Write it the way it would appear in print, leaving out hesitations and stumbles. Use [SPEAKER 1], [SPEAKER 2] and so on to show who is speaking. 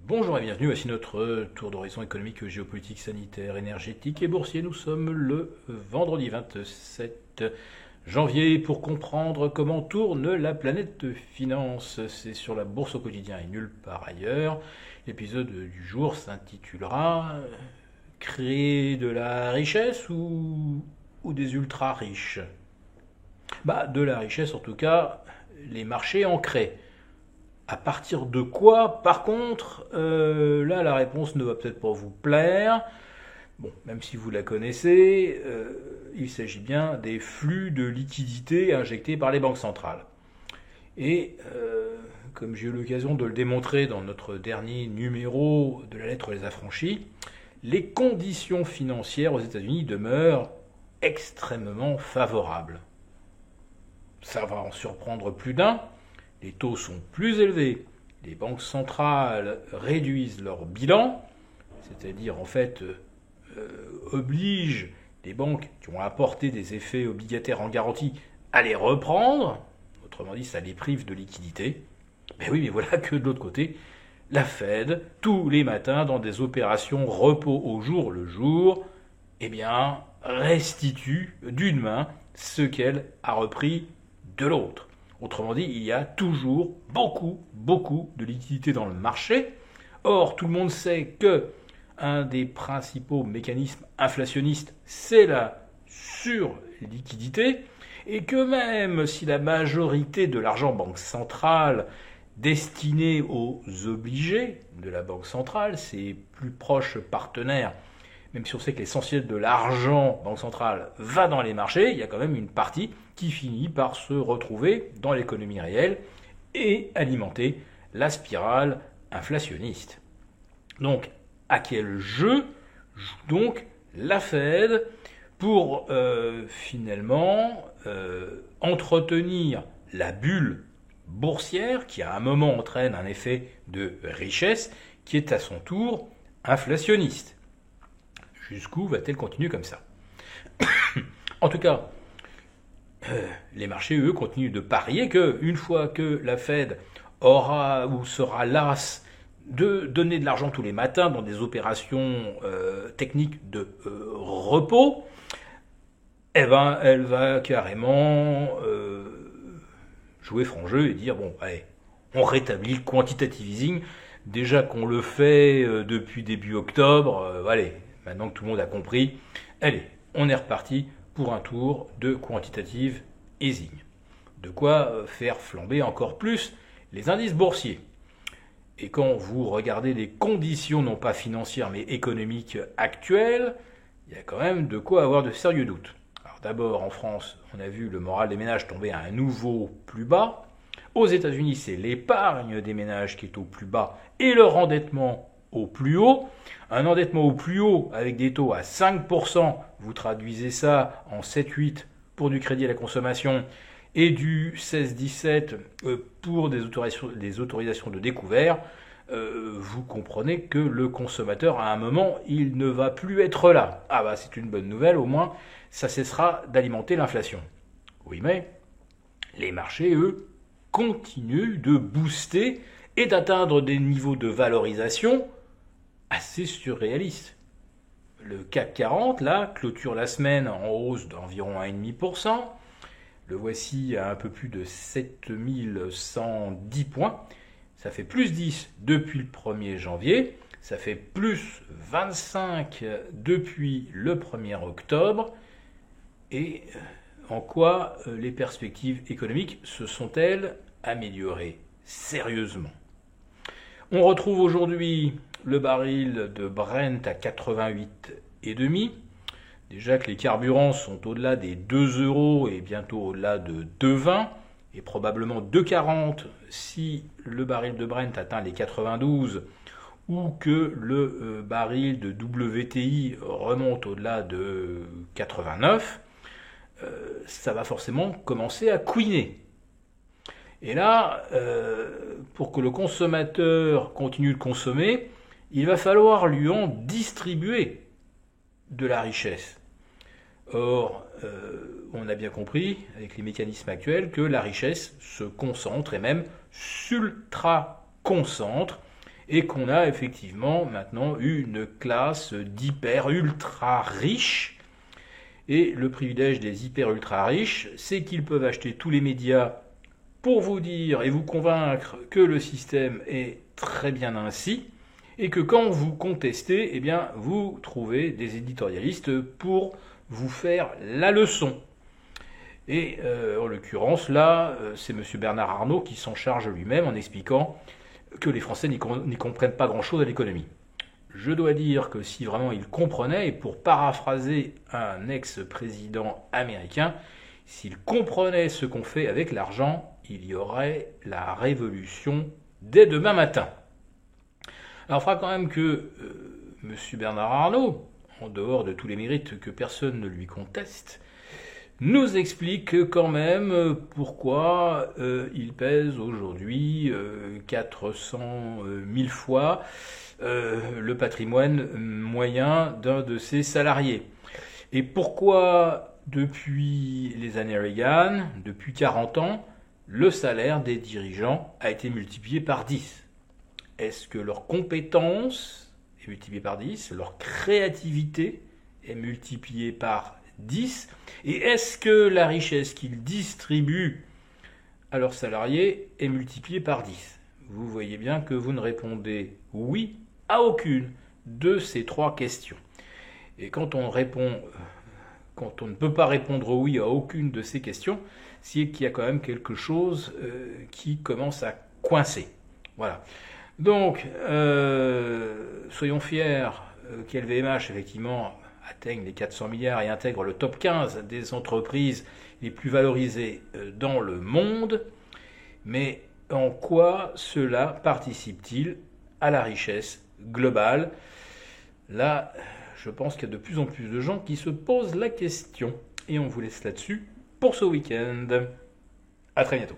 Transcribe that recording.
[SPEAKER 1] Bonjour et bienvenue, voici notre tour d'horizon économique, géopolitique, sanitaire, énergétique et boursier. Nous sommes le vendredi 27 janvier pour comprendre comment tourne la planète finance. C'est sur la bourse au quotidien et nulle part ailleurs. L'épisode du jour s'intitulera Créer de la richesse ou des ultra riches. De la richesse en tout cas, les marchés en créent. À partir de quoi, par contre, là la réponse ne va peut-être pas vous plaire. Bon, même si vous la connaissez, il s'agit bien des flux de liquidités injectés par les banques centrales. Et comme j'ai eu l'occasion de le démontrer dans notre dernier numéro de la lettre Les Affranchis, les conditions financières aux États-Unis demeurent extrêmement favorables. Ça va en surprendre plus d'un. Les taux sont plus élevés, les banques centrales réduisent leur bilan, c'est-à-dire en fait obligent les banques qui ont apporté des effets obligataires en garantie à les reprendre, autrement dit ça les prive de liquidité. Mais oui, mais voilà que de l'autre côté, la Fed, tous les matins dans des opérations repos au jour le jour, restitue d'une main ce qu'elle a repris de l'autre. Autrement dit, il y a toujours beaucoup de liquidités dans le marché. Or, tout le monde sait que un des principaux mécanismes inflationnistes, c'est la surliquidité, et que même si la majorité de l'argent banque centrale destiné aux obligés de la banque centrale, ses plus proches partenaires, même si on sait que l'essentiel de l'argent banque centrale va dans les marchés, il y a quand même une partie qui finit par se retrouver dans l'économie réelle et alimenter la spirale inflationniste. Donc, à quel jeu joue donc la Fed pour finalement entretenir la bulle boursière qui à un moment entraîne un effet de richesse qui est à son tour inflationniste? Jusqu'où va-t-elle continuer comme ça? En tout cas, les marchés, eux, continuent de parier qu'une fois que la Fed aura ou sera lasse de donner de l'argent tous les matins dans des opérations techniques de repos, elle va carrément jouer franc jeu et dire, bon, allez, on rétablit le quantitative easing, déjà qu'on le fait depuis début octobre, allez, maintenant que tout le monde a compris, allez, on est reparti pour un tour de quantitative easing. De quoi faire flamber encore plus les indices boursiers. Et quand vous regardez les conditions non pas financières mais économiques actuelles, il y a quand même de quoi avoir de sérieux doutes. Alors d'abord en France, on a vu le moral des ménages tomber à un nouveau plus bas. Aux États-Unis, c'est l'épargne des ménages qui est au plus bas et leur endettement au plus haut. Un endettement au plus haut avec des taux à 5%, vous traduisez ça en 7-8 pour du crédit à la consommation et du 16-17 pour des autorisations de découvert, vous comprenez que le consommateur, à un moment, il ne va plus être là. Ah bah c'est une bonne nouvelle, au moins ça cessera d'alimenter l'inflation. Oui, mais les marchés, eux, continuent de booster et d'atteindre des niveaux de valorisation assez surréaliste. Le CAC 40, là, clôture la semaine en hausse d'environ 1,5%. Le voici à un peu plus de 7110 points. Ça fait plus 10 depuis le 1er janvier. Ça fait plus 25 depuis le 1er octobre. Et en quoi les perspectives économiques se sont-elles améliorées sérieusement? On retrouve aujourd'hui le baril de Brent à 88,5. Déjà que les carburants sont au-delà des 2 euros et bientôt au-delà de 2,20 et probablement 2,40 si le baril de Brent atteint les 92 ou que le baril de WTI remonte au-delà de 89, ça va forcément commencer à couiner. Et là, pour que le consommateur continue de consommer, il va falloir lui en distribuer de la richesse. Or, on a bien compris, avec les mécanismes actuels, que la richesse se concentre et même s'ultra-concentre. et qu'on a effectivement maintenant une classe d'hyper ultra riches. Et le privilège des hyper ultra riches, c'est qu'ils peuvent acheter tous les médias pour vous dire et vous convaincre que le système est très bien ainsi, et que quand vous contestez, eh bien, vous trouvez des éditorialistes pour vous faire la leçon. Et en l'occurrence, là, c'est M. Bernard Arnault qui s'en charge lui-même en expliquant que les Français n'y comprennent pas grand-chose à l'économie. Je dois dire que si vraiment ils comprenaient, et pour paraphraser un ex-président américain, s'ils comprenaient ce qu'on fait avec l'argent, il y aurait la révolution dès demain matin. Alors, il faudra quand même que M. Bernard Arnault, en dehors de tous les mérites que personne ne lui conteste, nous explique quand même pourquoi il pèse aujourd'hui 400 000 fois le patrimoine moyen d'un de ses salariés. Et pourquoi, depuis les années Reagan, depuis 40 ans, le salaire des dirigeants a été multiplié par 10. Est-ce que leur compétence est multipliée par 10, leur créativité est multipliée par 10, et est-ce que la richesse qu'ils distribuent à leurs salariés est multipliée par 10? Vous voyez bien que vous ne répondez oui à aucune de ces trois questions. Et quand on ne peut pas répondre oui à aucune de ces questions, c'est qu'il y a quand même quelque chose qui commence à coincer. Voilà. Donc, soyons fiers qu'LVMH, effectivement, atteigne les 400 milliards et intègre le top 15 des entreprises les plus valorisées dans le monde. Mais en quoi cela participe-t-il à la richesse globale? Là, je pense qu'il y a de plus en plus de gens qui se posent la question. Et on vous laisse là-dessus pour ce week-end. À très bientôt.